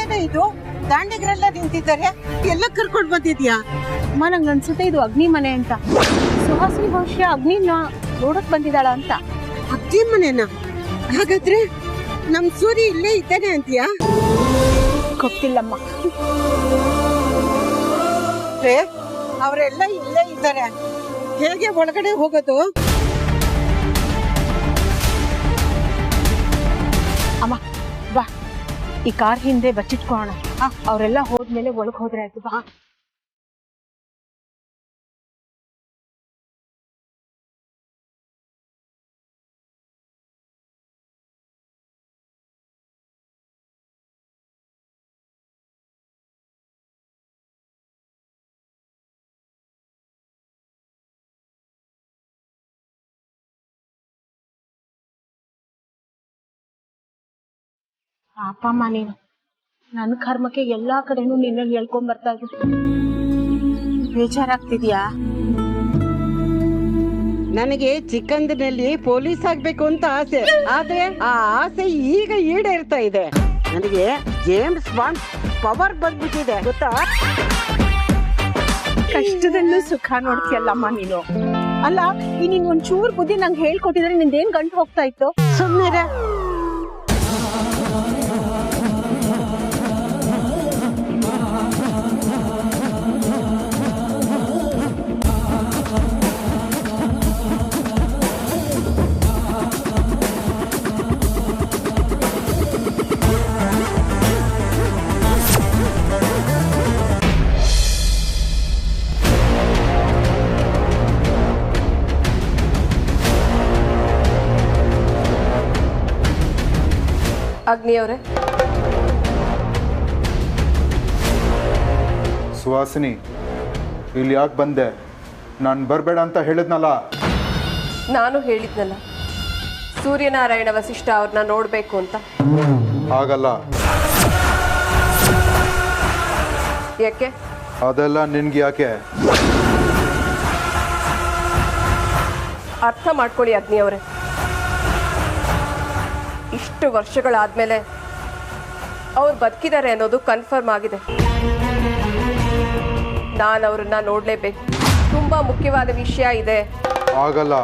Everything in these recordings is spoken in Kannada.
ಏನ ಇದು? ದಾಂಡಿಗರೆಲ್ಲ ನಿಂತಿದ್ದಾರೆ, ಎಲ್ಲ ಕರ್ಕೊಂಡು ಬಂದಿದ್ಯಾ? ಅಮ್ಮ ನಂಗೆ ಅನ್ಸುತ್ತೆ ಇದು ಅಗ್ನಿ ಮನೆ ಅಂತ. ಸುಹಾಸಿನಿ ಬಹುಶಃ ಅಗ್ನಿನ ನೋಡಕ್ ಬಂದಿದ್ದಾಳ ಅಂತ. ಅಗ್ನಿ ಮನೆನ? ಹಾಗಾದ್ರೆ ನಮ್ ಸೂರಿ ಇಲ್ಲೇ ಇದ್ದಾನೆ ಅಂತೀಯಾ? ಗೊತ್ತಿಲ್ಲಮ್ಮ. ಅವರೆಲ್ಲ ಇಲ್ಲೇ ಇದ್ದಾರೆ, ಹೇಗೆ ಒಳಗಡೆ ಹೋಗೋದು? ಅಮ್ಮ ಬಾ, ಈ ಕಾರ್ ಹಿಂದೆ ಬಚ್ಚಿಟ್ಕೋಣ. ಅವರೆಲ್ಲ ಹೋದ್ಮೇಲೆ ಒಳಗ್ ಹೋದ್ರೆ ಆಯ್ತು. ಬಾ. ಪಾಪಮ್ಮ ನೀನು, ನನ್ನ ಕರ್ಮಕ್ಕೆ ಎಲ್ಲಾ ಕಡೆನೂ ನಿನ್ನ ಹೇಳ್ಕೊಂಡ್ ಬರ್ತಾ ಇದ್ದೀನಿ. ಬೇಜಾರಾಗ್ತಿದ್ಯಾ? ನನಗೆ ಚಿಕ್ಕಂದಿನಲ್ಲಿ ಪೊಲೀಸ್ ಆಗ್ಬೇಕು ಅಂತ ಆಸೆ, ಆದ್ರೆ ಆ ಆಸೆ ಈಗ ಈಡೇರ್ತಾ ಇದೆ. ನನಗೆ ಜೇಮ್ಸ್ ಬಾಂಡ್ ಪವರ್ ಬಂದ್ಬಿಟ್ಟಿದೆ ಗೊತ್ತಾ? ಕಷ್ಟದಲ್ಲೂ ಸುಖ ನೋಡ್ತೀಯಲ್ಲಮ್ಮ ನೀನು. ಅಲ್ಲ, ಈ ನಿನ್ ಒಂಚೂರ್ ಬುದ್ಧಿ ನಂಗೆ ಹೇಳ್ಕೊಟ್ಟಿದ್ರೆ ನಿಂದೇನ್ ಗಂಟು ಹೋಗ್ತಾ ಇತ್ತು? ಸುಮ್ಮನೆ ಅಗ್ನಿಯವರೇ, ಸುಹಾಸಿನಿ, ಇಲ್ಲಿ ಯಾಕೆ ಬಂದೆ? ನಾನು ಬರಬೇಡ ಅಂತ ಹೇಳಿದ್ನಲ್ಲ. ನಾನು ಹೇಳಿದ್ನಲ್ಲ ಸೂರ್ಯನಾರಾಯಣ ವಸಿಷ್ಠ ಅವ್ರನ್ನ ನೋಡಬೇಕು ಅಂತ. ಆಗಲ್ಲ. ಯಾಕೆ? ಅದೆಲ್ಲ ನಿನ್ಗೆ ಯಾಕೆ? ಅರ್ಥ ಮಾಡ್ಕೊಳ್ಳಿ ಅಗ್ನಿಯವರೇ, ಇಷ್ಟು ವರ್ಷಗಳಾದ್ಮೇಲೆ ಅವ್ರು ಬದುಕಿದ್ದಾರೆ ಅನ್ನೋದು ಕನ್ಫರ್ಮ್ ಆಗಿದೆ. ನಾನು ಅವ್ರನ್ನ ನೋಡಲೇಬೇಕು. ತುಂಬಾ ಮುಖ್ಯವಾದ ವಿಷಯ ಇದೆ. ಆಗಲ್ಲ.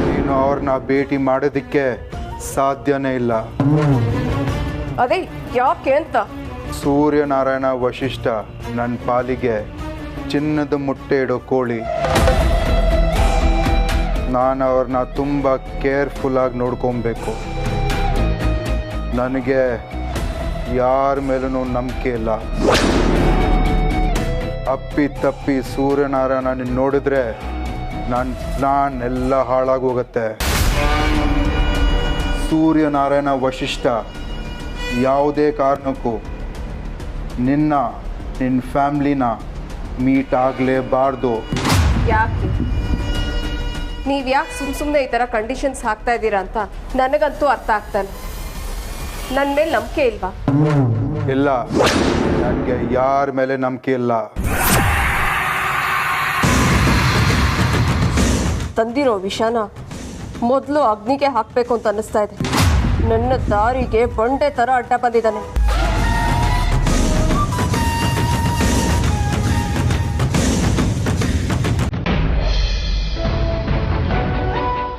ನೀನು ಅವ್ರನ್ನ ಭೇಟಿ ಮಾಡೋದಕ್ಕೆ ಸಾಧ್ಯನೇ ಇಲ್ಲ. ಅದೇ ಯಾಕೆ ಅಂತ? ಸೂರ್ಯನಾರಾಯಣ ವಸಿಷ್ಠ ನನ್ನ ಪಾಲಿಗೆ ಚಿನ್ನದ ಮುಟ್ಟೆ ಇಡೋ ಕೋಳಿ. ನಾನು ಅವ್ರನ್ನ ತುಂಬ ಕೇರ್ಫುಲ್ಲಾಗಿ ನೋಡ್ಕೊಬೇಕು. ನನಗೆ ಯಾರ ಮೇಲೂ ನಂಬಿಕೆ ಇಲ್ಲ. ಅಪ್ಪಿ ತಪ್ಪಿ ಸೂರ್ಯನಾರಾಯಣ ನಿನ್ನ ನೋಡಿದ್ರೆ ನನ್ನ ಪ್ಲಾನ್ ಎಲ್ಲ ಹಾಳಾಗೋಗತ್ತೆ. ಸೂರ್ಯನಾರಾಯಣ ವಸಿಷ್ಠ ಯಾವುದೇ ಕಾರಣಕ್ಕೂ ನಿನ್ನ ಫ್ಯಾಮ್ಲಿನ ಮೀಟ್ ಆಗಲೇಬಾರ್ದು. ಯಾಕೆ? ನೀವು ಯಾಕೆ ಸುಮ್ಮನೆ ಈ ಥರ ಕಂಡೀಷನ್ಸ್ ಹಾಕ್ತಾ ಇದ್ದೀರಾ ಅಂತ ನನಗಂತೂ ಅರ್ಥ ಆಗ್ತಾನೆ. ನನ್ನ ಮೇಲೆ ನಂಬಿಕೆ ಇಲ್ವಾ? ಇಲ್ಲ, ನನಗೆ ಯಾರ ಮೇಲೆ ನಂಬಿಕೆ ಇಲ್ಲ. ತಂದಿರೋ ವಿಷಾನ ಮೊದಲು ಅಗ್ನಿಗೆ ಹಾಕಬೇಕು ಅಂತ ಅನ್ನಿಸ್ತಾ ಇದೆ. ನನ್ನ ದಾರಿಗೆ ಬಂಡೆ ಥರ ಅಡ್ಡ ಬಂದಿದ್ದಾನೆ.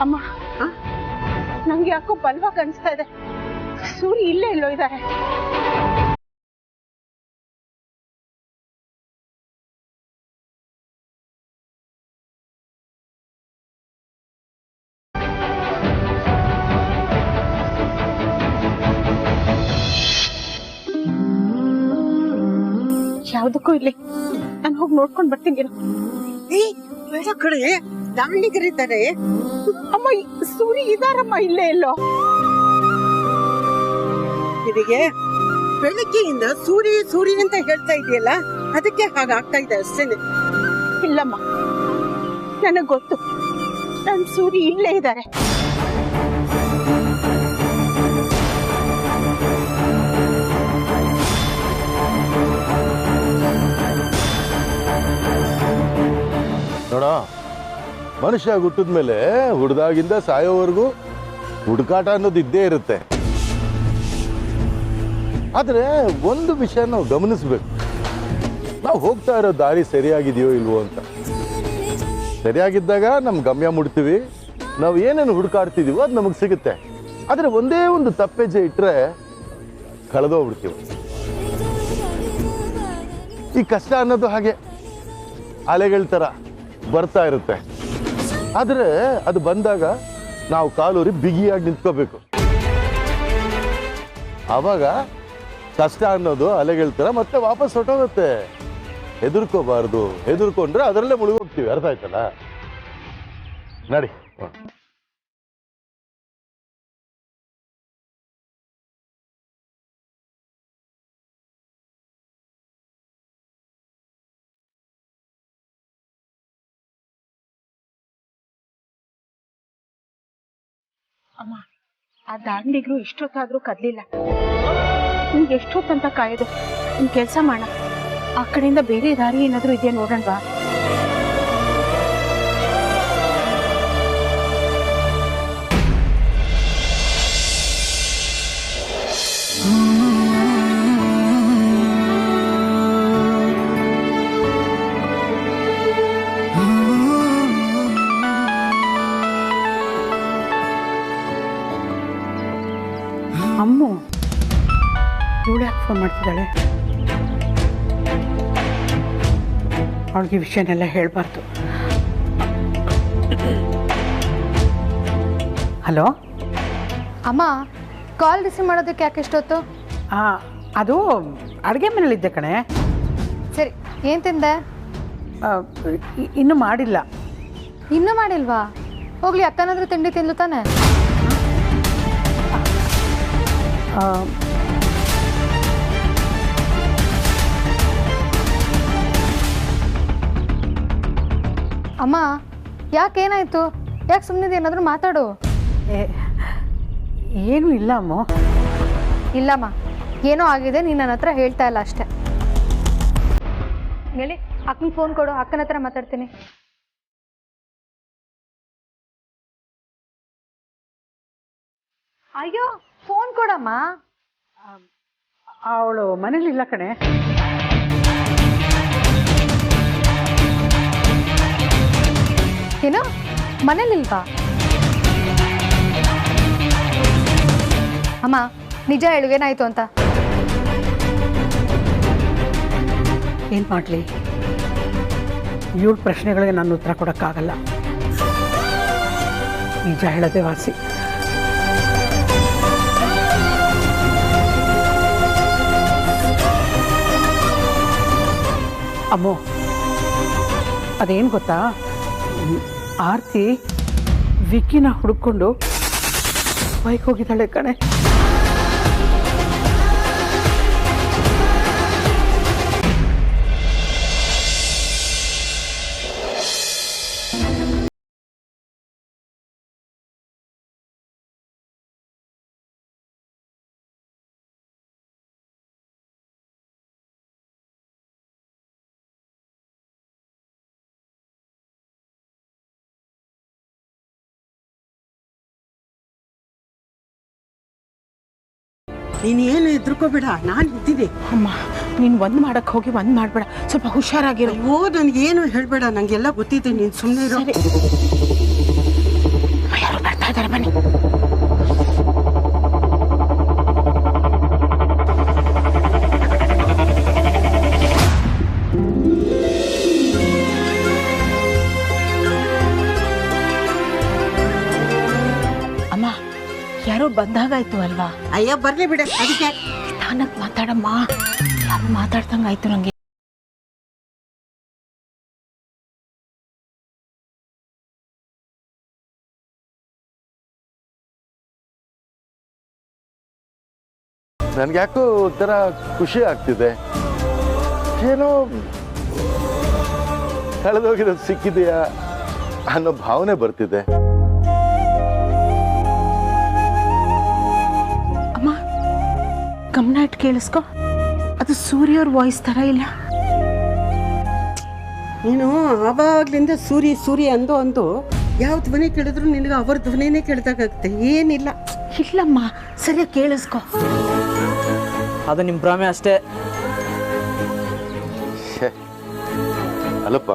ಅಮ್ಮ, ನಂಗೆ ಯಾಕೋ ಬಲ್ವಾಗಿ ಅನಿಸ್ತಾ ಇದೆ. ಸೂರಿ ಇಲ್ಲೇ ಎಲ್ಲೋ ಇದ್ದಾರೆ. ಯಾವ್ದಕ್ಕೂ ಇಲ್ಲಿ ನಾನು ಹೋಗಿ ನೋಡ್ಕೊಂಡ್ ಬರ್ತೀನಿ. ಬೇಡ ಕಡೆ, ದಾಂಡಿಗರಿದ್ದಾರೆ. ಅಮ್ಮ, ಸೂರಿ ಇದಾರಮ್ಮ ಇಲ್ಲೇ ಎಲ್ಲೋ. ನಿನಗೆ ಬೆಳಗ್ಗೆಯಿಂದ ಸೂರಿ ಸೂರಿ ಅಂತ ಹೇಳ್ತಾ ಇದೆಯಲ್ಲ, ಅದಕ್ಕೆ ಹಾಗಾಗ್ತಾ ಇದೆ ಅಷ್ಟೇನೆ. ಇಲ್ಲಮ್ಮ, ನನಗ್ ಗೊತ್ತು, ನನ್ ಸೂರಿ ಇಲ್ಲೇ ಇದ್ದಾರೆ. ನೋಡ, ಮನುಷ್ಯ ಹುಟ್ಟಿದ ಮೇಲೆ ಹುಡ್ದಾಗಿಂದ ಸಾಯೋವರೆಗೂ ಹುಡುಕಾಟ ಅನ್ನೋದು ಇದ್ದೇ ಇರುತ್ತೆ. ಆದರೆ ಒಂದು ವಿಷಯ ನಾವು ಗಮನಿಸ್ಬೇಕು, ನಾವು ಹೋಗ್ತಾ ಇರೋ ದಾರಿ ಸರಿಯಾಗಿದೆಯೋ ಇಲ್ವೋ ಅಂತ. ಸರಿಯಾಗಿದ್ದಾಗ ನಮ್ಮ ಗಮ್ಯ ಮುಡ್ತೀವಿ, ನಾವು ಏನೇನು ಹುಡುಕಾಡ್ತಿದೀವೋ ಅದು ನಮಗೆ ಸಿಗುತ್ತೆ. ಆದರೆ ಒಂದೇ ಒಂದು ತಪ್ಪೆಜ್ಜೆ ಇಟ್ಟರೆ ಕಳೆದೋಗ್ಬಿಡ್ತೀವಿ. ಈ ಕಷ್ಟ ಅನ್ನೋದು ಹಾಗೆ ಅಲೆಗಳ ಥರ ಬರ್ತಾ ಇರುತ್ತೆ. ಆದರೆ ಅದು ಬಂದಾಗ ನಾವು ಕಾಲೂರಿ ಬಿಗಿಯಾಗಿ ನಿಂತ್ಕೋಬೇಕು. ಆವಾಗ ಕಷ್ಟ ಅನ್ನೋದು ಅಲೆಗಳ ಥರ ಮತ್ತೆ ವಾಪಸ್ ಹೊಟ್ಟೋಗುತ್ತೆ. ಹೆದರ್ಕೋಬಾರ್ದು, ಹೆದರ್ಕೊಂಡ್ರೆ ಅದರಲ್ಲೇ ಮುಳುಗೋಗ್ತೀವಿ. ಅರ್ಥ ಆಯ್ತಲ್ಲ? ನಡಿ. ಅಮ್ಮ, ಆ ದಾಂಡಿಗ್ರು ಎಷ್ಟೊತ್ತಾದ್ರೂ ಕದ್ಲಿಲ್ಲ. ನಿಮ್ಗೆ ಎಷ್ಟೊತ್ತಂತ ಕಾಯೋದು? ನಿಮ್ ಕೆಲ್ಸ ಮಾಡ, ಆ ಕಡೆಯಿಂದ ಬೇರೆ ದಾರಿ ಏನಾದ್ರೂ ಇದೆಯಾ ನೋಡೋಣವಾ? ಅಮ್ಮು ಇವಳು ಯಾಕೆ ಫೋನ್ ಮಾಡ್ತಿದ್ದಾಳೆ? ಅವಳಿಗೆ ವಿಷಯನೆಲ್ಲ ಹೇಳಬಾರ್ದು. ಹಲೋ ಅಮ್ಮ, ಕಾಲ್ ರಿಸೀವ್ ಮಾಡೋದಕ್ಕೆ ಯಾಕೆ ಎಷ್ಟೊತ್ತು? ಅದು ಅಡುಗೆ ಮನೇಲಿದ್ದೆ ಕಣೆ. ಸರಿ, ಏನು ತಿಂದೆ? ಇನ್ನೂ ಮಾಡಿಲ್ಲ. ಇನ್ನೂ ಮಾಡಿಲ್ವಾ? ಹೋಗ್ಲಿ, ಅಕ್ಕನಾದ್ರೂ ತಿಂಡಿ ತಿಂದು ತಾನೆ? ಅಮ್ಮ, ಯಾಕೇನಾಯ್ತು? ಯಾಕೆ ಸುಮ್ಮನೆ ಏನಾದರೂ ಮಾತಾಡು. ಏನೂ ಇಲ್ಲ ಅಮ್ಮ. ಇಲ್ಲಮ್ಮ, ಏನೋ ಆಗಿದೆ, ನೀನು ನನ್ನ ಹತ್ರ ಹೇಳ್ತಾ ಇಲ್ಲ ಅಷ್ಟೆ. ಹೇಳಿ, ಅಕ್ಕನ ಫೋನ್ ಕೊಡು, ಅಕ್ಕನ ಹತ್ರ ಮಾತಾಡ್ತೀನಿ. ಅಯ್ಯೋ, ಫೋನ್ ಕೊಡಮ್ಮ. ಅವಳು ಮನೇಲಿಲ್ಲ ಕಣೆ. ಏನು, ಮನೇಲಿಲ್ವಾ? ಅಮ್ಮ, ನಿಜ ಹೇಳು, ಏನಾಯ್ತು ಅಂತ. ಏನು ಮಾಡಲಿ, ಇವಳ ಪ್ರಶ್ನೆಗಳಿಗೆ ನಾನು ಉತ್ತರ ಕೊಡೋಕ್ಕಾಗಲ್ಲ. ನಿಜ ಹೇಳದೆ ವಾಸಿ. ಅಮ್ಮೋ, ಅದೇನು ಗೊತ್ತಾ, ಆರ್ತಿ ವಿಕ್ಕಿನ ಹುಡುಕೊಂಡು ಬೈಕ್ ಹೋಗಿದ್ದಾಳೆ ಕಣೆ. ನೀನೇನು ಹೆದರ್ಕೋಬೇಡ, ನಾನು ಇದ್ದೀನಿ. ಅಮ್ಮ, ನೀನು ಒಂದು ಮಾಡಕ್ಕೆ ಹೋಗಿ ಒಂದು ಮಾಡಬೇಡ, ಸ್ವಲ್ಪ ಹುಷಾರಾಗಿರು. ನನಗೇನು ಹೇಳಬೇಡ, ನನಗೆಲ್ಲ ಗೊತ್ತಿದೆ, ನೀನು ಸುಮ್ಮನೆ ಇರೋ. ಯಾರು ಬರ್ತಾ ಇದ್ದಾರೆ, ಬನ್ನಿ. ಅಮ್ಮ, ಯಾರೋ ಬಂದಾಗಾಯ್ತು ಅಲ್ವಾ? ಅಯ್ಯ ಬರ್ಲಿ ಬಿಡ, ಅದಕ್ಕೆ ನಿಧಾನಕ್ಕೆ ಮಾತಾಡಮ್ಮ. ಯಾರು ಮಾತಾಡ್ದಂಗಾಯ್ತು ನಂಗೆ. ನನ್ಗೆ ಯಾಕೋ ಒಂಥರ ಖುಷಿ ಆಗ್ತಿದೆ. ಏನೋ ಕಳೆದೋಗಿರೋದು ಸಿಕ್ಕಿದೆಯಾ ಅನ್ನೋ ಭಾವನೆ ಬರ್ತಿದೆ. ಅಮ್ಮ, ಗಮನ ಇಟ್ಟು ಕೇಳಿಸ್ಕೊ, ಅದು ಸೂರ್ಯವ್ರ ವಾಯ್ಸ್ ಥರ ಇಲ್ಲ. ನೀನು ಆವಾಗ್ಲಿಂದ ಸೂರಿ ಅಂದು ಯಾವ ಧ್ವನಿ ಕೇಳಿದ್ರು ನಿನಗೆ ಅವ್ರ ಧ್ವನಿನೇ ಕೇಳ್ದಾಗುತ್ತೆ, ಏನಿಲ್ಲ. ಇಲ್ಲಮ್ಮ, ಸರಿಯಾಗಿ ಕೇಳಿಸ್ಕೊ. ಅದು ನಿಮ್ಮ ಭ್ರಮೆ ಅಷ್ಟೇ. ಅಲ್ಲಪ್ಪ,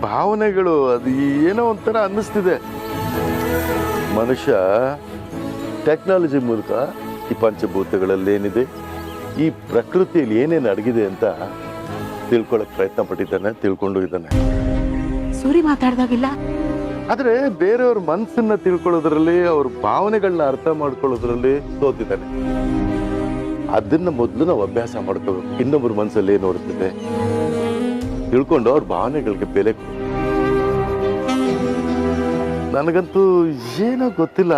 ಭಾವನೆಗಳು ಅದು ಏನೋ ಒಂಥರ ಅನ್ನಿಸ್ತಿದೆ. ಮನುಷ್ಯ ಟೆಕ್ನಾಲಜಿ ಮೂಲಕ ಈ ಪಂಚಭೂತಗಳಲ್ಲಿ ಏನಿದೆ, ಈ ಪ್ರಕೃತಿಯಲ್ಲಿ ಏನೇನು ಅಡಗಿದೆ ಅಂತ ತಿಳ್ಕೊಳ್ಳೋಕೆ ಪ್ರಯತ್ನ ಪಟ್ಟಿದ್ದಾನೆ, ತಿಳ್ಕೊಂಡು ಇದ್ದಾನೆ. ಸೂರಿ ಮಾತಾಡ್ದಾಗಿಲ್ಲ. ಆದರೆ ಬೇರೆಯವ್ರ ಮನಸ್ಸನ್ನ ತಿಳ್ಕೊಳ್ಳೋದ್ರಲ್ಲಿ, ಅವ್ರ ಭಾವನೆಗಳನ್ನ ಅರ್ಥ ಮಾಡ್ಕೊಳ್ಳೋದ್ರಲ್ಲಿ ಸೋತಿದ್ದಾನೆ. ಅದನ್ನ ಮೊದಲು ನಾವು ಅಭ್ಯಾಸ ಮಾಡ್ಕೋಬೇಕು. ಇನ್ನೊಬ್ಬರ ಮನಸ್ಸಲ್ಲಿ ಏನು ಓಡ್ತಿದೆ ತಿಳ್ಕೊಂಡು ಅವ್ರ ಭಾವನೆಗಳಿಗೆ ಬೆಲೆ ಕೊಡು. ನನಗಂತೂ ಏನೋ ಗೊತ್ತಿಲ್ಲ.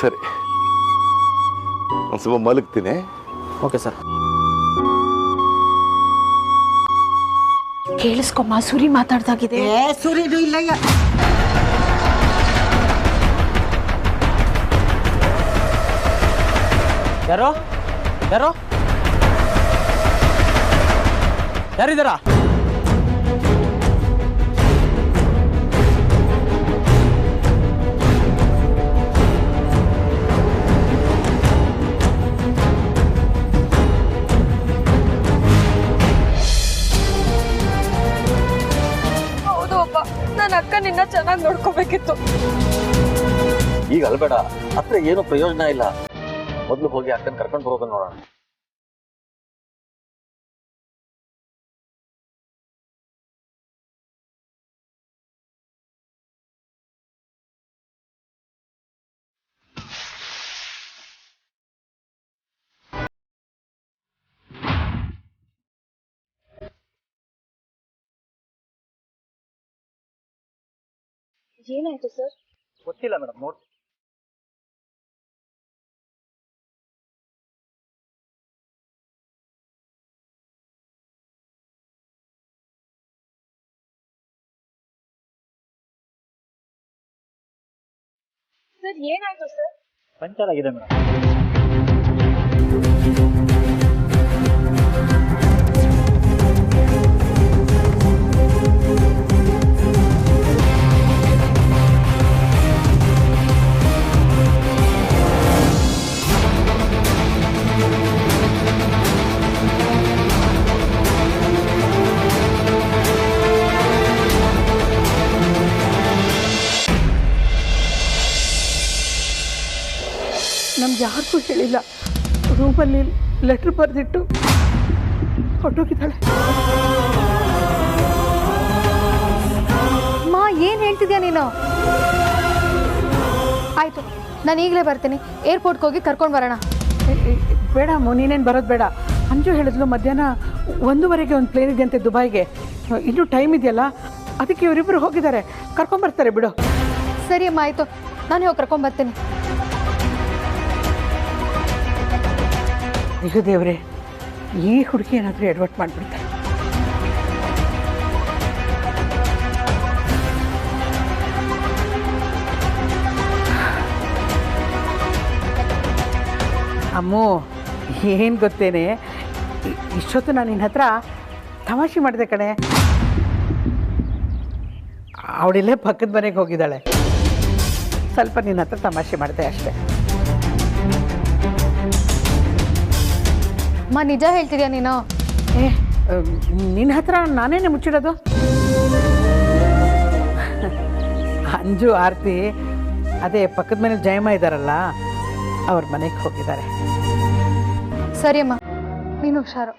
ಸರಿ, ಒಂದು ಸ್ವಲ್ಪ ಮಲಗ್ತೀನಿ. Okay sir. ಕೇಳಿಸ್ಕೊಮ್ಮ, ಸೂರಿ ಮಾತಾಡ್ದಾಗಿದೆ. ಸೂರ್ಯನು ಇಲ್ಲಯ್ಯ. ಯಾರೋ ಯಾರೋ ಯಾರಿದ್ದಾರಾ? ಹೌದು ಅಪ್ಪ, ನನ್ನ ಅಕ್ಕ ನಿನ್ನ ಚೆನ್ನಾಗಿ ನೋಡ್ಕೋಬೇಕಿತ್ತು. ಈಗ ಅಲ್ಬೇಡ, ಹತ್ರ ಏನೂ ಪ್ರಯೋಜನ ಇಲ್ಲ. ಮೊದಲು ಹೋಗಿ ಅಕ್ಕನ ಕರ್ಕೊಂಡು ಬರೋದನ್ನ ನೋಡೋಣ. ಏನಾಯ್ತು ಸರ್? ಗೊತ್ತಿಲ್ಲ ಮೇಡಮ್, ನೋಡಿ. ಸರ್ ಏನಾಯ್ತು ಸರ್? ಪಂಚರ್ ಆಗಿದೆ ಮೇಡಮ್. ನಮ್ಗೆ ಯಾರಿಗೂ ಹೇಳಿಲ್ಲ. ರೂಮಲ್ಲಿ ಲೆಟ್ರ್ ಬರೆದಿಟ್ಟು ಹೊರಟೋಗಿದ್ದಾಳೆ. ಮಾ, ಏನು ಹೇಳ್ತಿದ್ಯಾ ನೀನು? ಆಯಿತು, ನಾನು ಈಗಲೇ ಬರ್ತೀನಿ. ಏರ್ಪೋರ್ಟ್ಗೆ ಹೋಗಿ ಕರ್ಕೊಂಡು ಬರೋಣ. ಬೇಡ ಅಮ್ಮ, ನೀನೇನು ಬರೋದು ಬೇಡ. ಅಂಜು ಹೇಳಿದ್ಲು ಮಧ್ಯಾಹ್ನ 1:15 ಒಂದು ಪ್ಲೇನ್ ಇದೆಯಂತೆ ದುಬೈಗೆ. ಇನ್ನೂ ಟೈಮ್ ಇದೆಯಲ್ಲ, ಅದಕ್ಕೆ ಇವರಿಬ್ಬರು ಹೋಗಿದ್ದಾರೆ. ಕರ್ಕೊಂಬರ್ತಾರೆ ಬಿಡು. ಸರಿ ಅಮ್ಮ, ಆಯಿತು, ನಾನು ಹೋಗಿ ಕರ್ಕೊಂಬರ್ತೀನಿ. ಅಯ್ಯೋ ದೇವ್ರೆ, ಈ ಹುಡುಗಿ ಏನಾದರೂ ಎಡವಟ್ ಮಾಡಿಬಿಡ್ತಾರೆ. ಅಮ್ಮು, ಏನು ಗೊತ್ತೇನೆ, ಇಷ್ಟೊತ್ತು ನಾನು ನಿನ್ನ ಹತ್ರ ತಮಾಷೆ ಮಾಡಿದೆ ಕಣೆ. ಅವಳಿಲ್ಲೇ ಪಕ್ಕದ ಮನೆಗೆ ಹೋಗಿದ್ದಾಳೆ. ಸ್ವಲ್ಪ ನಿನ್ನ ಹತ್ರ ತಮಾಷೆ ಮಾಡಿದೆ ಅಷ್ಟೇ. ಅಮ್ಮ, ನಿಜ ಹೇಳ್ತಿದ್ಯಾ ನೀನು? ನಿನ್ನ ಹತ್ರ ನಾನೇನೆ ಮುಚ್ಚಿಡೋದು? ಅಂಜು, ಆರ್ತಿ ಅದೇ ಪಕ್ಕದ ಮನೇಲಿ ಜಯಮ್ಮ ಇದ್ದಾರಲ್ಲ, ಅವ್ರ ಮನೆಗೆ ಹೋಗಿದ್ದಾರೆ. ಸರಿ ಅಮ್ಮ, ನೀನು ಹುಷಾರು.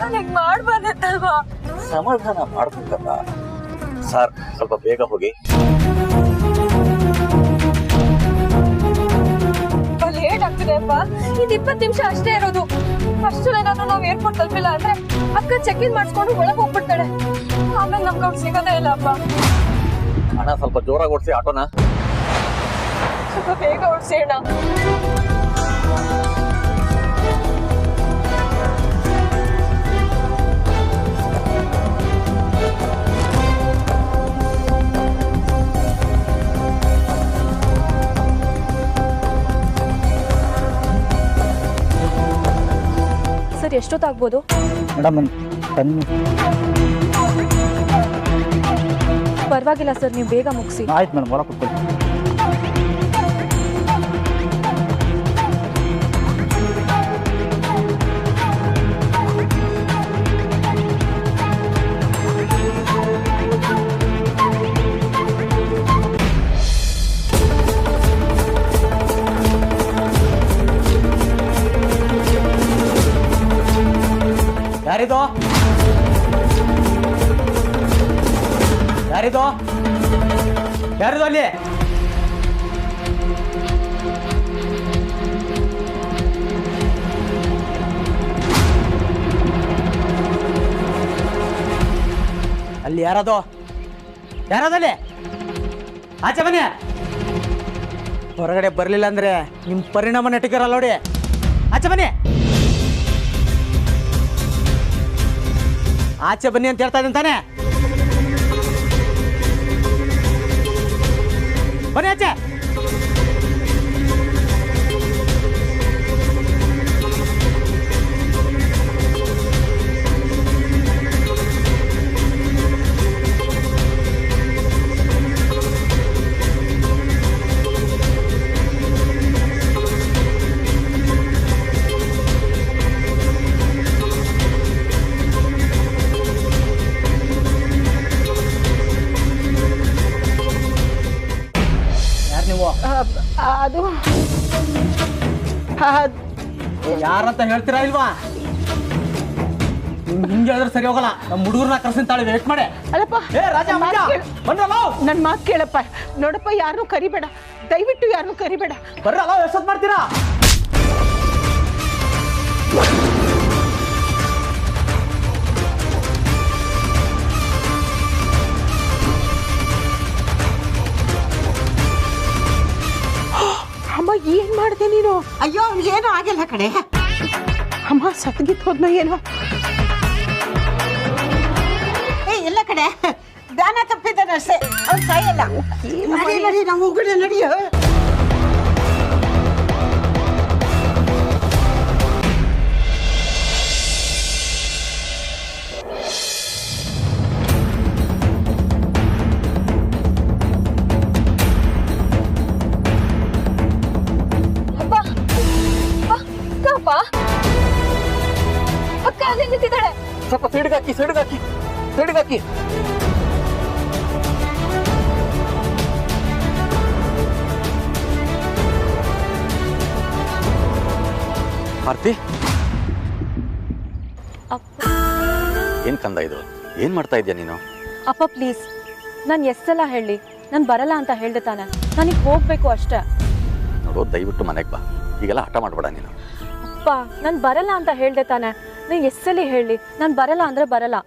ನನಗೆ ಮಾಡ್ಬಾರ್ದಲ್ವಾ? ಸಮಾಧಾನ ಮಾಡ್ಬೇಕಲ್ಲ ಸರ್, ಸ್ವಲ್ಪ ಬೇಗ ಹೋಗಿ. ಲೇಟ್ ಆಗಿದೆ ಅಪ್ಪ. ಇದು 20 ನಿಮಿಷ ಅಷ್ಟೇ ಇರೋದು. ಅಷ್ಟೇನಾದ್ರೂ ನಾವು ಏರ್ಪೋರ್ಟ್ ತಲುಪಿಲ್ಲ ಅಂದ್ರೆ ಅಕ್ಕ ಚೆಕ್ ಇನ್ ಮಾಡಿಸ್ಕೊಂಡು ಒಳಗೆ ಹೋಗ್ಬಿಡ್ತಾಳೆ. ಆಮೇಲೆ ನಮ್ಗೆ ಅವ್ರು ಸಿಗೋದೇ ಇಲ್ಲ ಅಪ್ಪ. ಅಣ್ಣ ಸ್ವಲ್ಪ ಜೋರಾಗಿ ಓಡಿಸಿ ಆಟೋನ. ಸ್ವಲ್ಪ ಬೇಗ ಓಡಿಸಿ ಅಣ್ಣ. ಸರ್ ಎಷ್ಟೊತ್ತಾಗ್ಬೋದು? ಮೇಡಮ್ ಪರವಾಗಿಲ್ಲ ಸರ್, ನೀವು ಬೇಗ ಮುಗಿಸಿ. ಆಯ್ತು ಮೇಡಮ್, ಹೊರ ಕೂತ್ಕೊಳ್ಳಿ. ಯಾರಿದು ಯಾರಿದು ಯಾರಿದು ಅಲ್ಲಿ? ಅಲ್ಲಿ ಯಾರದು ಯಾರದಲ್ಲಿ? ಆಚೆ ಬನ್ನಿ. ಹೊರಗಡೆ ಬರಲಿಲ್ಲ ಅಂದ್ರೆ ನಿಮ್ಮ ಪರಿಣಾಮ ನೆಟ್ಟಿಕರಲ್ಲ ನೋಡಿ. ಆಚೆ ಬನ್ನಿ, ಆಚೆ ಬನ್ನಿ ಅಂತ ಹೇಳ್ತಾ ಇದ್ದೀನಿ ತಾನೆ. ಬನ್ನಿ ಆಚೆ. ಅದು ಯಾರಂತ ಹೇಳ್ತೀರಾ ಇಲ್ವಾ? ಹಿಂಗೆ ಹೇಳಿದ್ರೆ ಸರಿ ಹೋಗಲ್ಲ. ನಮ್ಮ ಹುಡುಗರನ್ನ ಕರ್ಸಿಂತಾಳೆ, ವೇಟ್ ಮಾಡಿ. ಅಲ್ಲಪ್ಪ, ಏ ರಾಜ ನನ್ನ ಮಾತು ಕೇಳಪ್ಪ. ನೋಡಪ್ಪ, ಯಾರನ್ನೂ ಕರಿಬೇಡ, ದಯವಿಟ್ಟು ಯಾರನ್ನೂ ಕರಿಬೇಡ. ಬರ್ರಲ್ಲ, ಎಷ್ಟೊತ್ತು ಮಾಡ್ತೀರಾ? ಅಮ್ಮ, ಏನ್ ಮಾಡಿದೆ ನೀನು? ಅಯ್ಯೋ, ಏನೂ ಆಗಿಲ್ಲ ಕಡೆ. ಅಮ್ಮ ಸತ್ಗಿತ್ ಹೋದ್ನ ಏನೋ? ಇಲ್ಲ ಕಡೆ, ದಾನ ತಪ್ಪಿದ್ದಾನೆ ಅಷ್ಟೇ, ಅವ್ರು ಸಾಯಲ್ಲ. ನಡಿ ನಾವು ಹೋಗೋಣ, ನಡಿಯೋ. ಅಕ್ಕ ಅಲ್ಲಿ ನಿಂತಿದ್ದಾಳೆ. ಸ್ವಲ್ಪ ಸಿಡಿಗಾಕಿ ಸಿಡಿಗಾಕಿ ಸಿಡಿಗಾಕಿ. ಆರ್ತಿ, ಏನ್ ಕಂದ ಇದು? ಏನ್ ಮಾಡ್ತಾ ಇದೀಯ ನೀನು? ಅಪ್ಪ ಪ್ಲೀಸ್, ನಾನು ಎಷ್ಟೆಲ್ಲ ಹೇಳಿ ನಾನು ಬರಲ್ಲ ಅಂತ ಹೇಳ್ದೆ ತಾನೆ. ನನಗೆ ಹೋಗ್ಬೇಕು ಅಷ್ಟೇ. ನೋಡು, ದಯವಿಟ್ಟು ಮನೆಗೆ ಬಾ. ಈಗೆಲ್ಲ ಹಠ ಮಾಡಬೇಡ ನೀನು. ಅಪ್ಪ, ನಾನು ಬರಲ್ಲ ಅಂತ ಹೇಳ್ದೆ ತಾನೆ. ನೀವು ಎಷ್ಟಲ್ಲಿ ಹೇಳಿ ನಾನು ಬರಲ್ಲ ಅಂದ್ರೆ ಬರಲ್ಲ.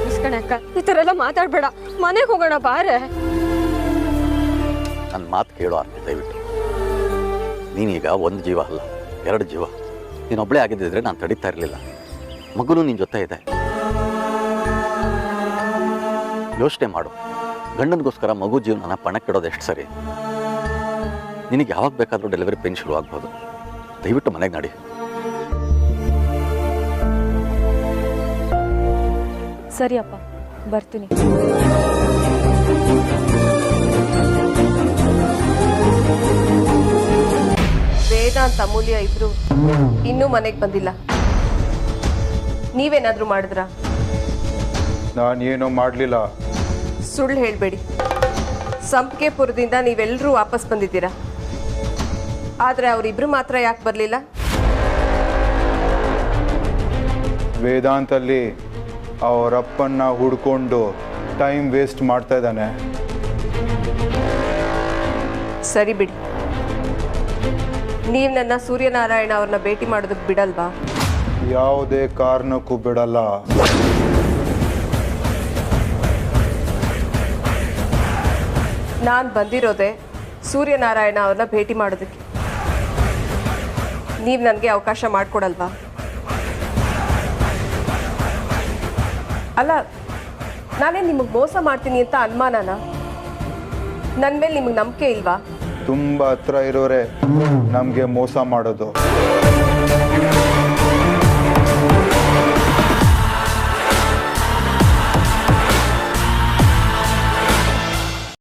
ಇಸ್ಕಣಕ್ಕ, ಈ ಥರ ಎಲ್ಲ ಮಾತಾಡ್ಬೇಡ. ಮನೆಗೆ ಹೋಗೋಣ ಬಾರೆ. ನನ್ನ ಮಾತು ಕೇಳೋ ಆರ್ತಿ, ದಯವಿಟ್ಟು. ನೀನೀಗ ಒಂದು ಜೀವ ಅಲ್ಲ, 2 ಜೀವ. ನೀನೊಬ್ಬಳೇ ಆಗಿದ್ದಿದ್ರೆ ನಾನು ತಡೀತಾ ಇರಲಿಲ್ಲ. ಮಗುನು ನಿನ್ನ ಜೊತೆ ಇದೆ. ಯೋಚನೆ ಮಾಡು, ಗಂಡನಿಗೋಸ್ಕರ ಮಗು ಜೀವನನ ಪಣಕ್ಕಿಡೋದು ಎಷ್ಟು ಸರಿ? ನಿನಗೆ ಯಾವಾಗ ಬೇಕಾದರೂ ಡೆಲಿವರಿ ಪೇನ್ ಶುರು ಆಗ್ಬೋದು. ದಯವಿಟ್ಟು ಮನೆಗೆ ನಡಿ. ಸರಿ ಅಪ್ಪ, ಬರ್ತೀನಿ. ವೇದಾಂತ್, ಅಮೂಲ್ಯ ಇಬ್ರು ಇನ್ನೂ ಮನೆಗೆ ಬಂದಿಲ್ಲ. ನೀವೇನಾದ್ರೂ ಮಾಡಿದ್ರಾ? ನಾನೇನೋ ಮಾಡಲಿಲ್ಲ. ಸುಳ್ಳು ಹೇಳಬೇಡಿ. ಸಂಪಿಗೆಪುರದಿಂದ ನೀವೆಲ್ಲರೂ ವಾಪಸ್ ಬಂದಿದ್ದೀರಾ. ಆದರೆ ಅವರಿಬ್ರು ಮಾತ್ರ ಯಾಕೆ ಬರಲಿಲ್ಲ? ವೇದಾಂತಲ್ಲಿ ಅವರಪ್ಪನ್ನ ಹುಡ್ಕೊಂಡು ಟೈಮ್ ವೇಸ್ಟ್ ಮಾಡ್ತಾ ಇದ್ದಾನೆ. ಸರಿ ಬಿಡಿ. ನೀವು ನನ್ನ ಸೂರ್ಯನಾರಾಯಣ ಅವ್ರನ್ನ ಭೇಟಿ ಮಾಡೋದಕ್ಕೆ ಬಿಡಲ್ವಾ? ಯಾವುದೇ ಕಾರಣಕ್ಕೂ ಬಿಡಲ್ಲ. ನಾನು ಬಂದಿರೋದೆ ಸೂರ್ಯನಾರಾಯಣ ಅವ್ರನ್ನ ಭೇಟಿ ಮಾಡೋದಕ್ಕೆ. ನೀವು ನನಗೆ ಅವಕಾಶ ಮಾಡಿಕೊಡಲ್ವಾ? ಅಲ್ಲ, ನಾನೇ ನಿಮಗೆ ಮೋಸ ಮಾಡ್ತೀನಿ ಅಂತ ಅನುಮಾನನಾ? ನನ್ನ ಮೇಲೆ ನಿಮಗೆ ನಂಬಿಕೆ ಇಲ್ವಾ? ತುಂಬ ಹತ್ರ ಇರೋರೆ ನಮಗೆ ಮೋಸ ಮಾಡೋದು.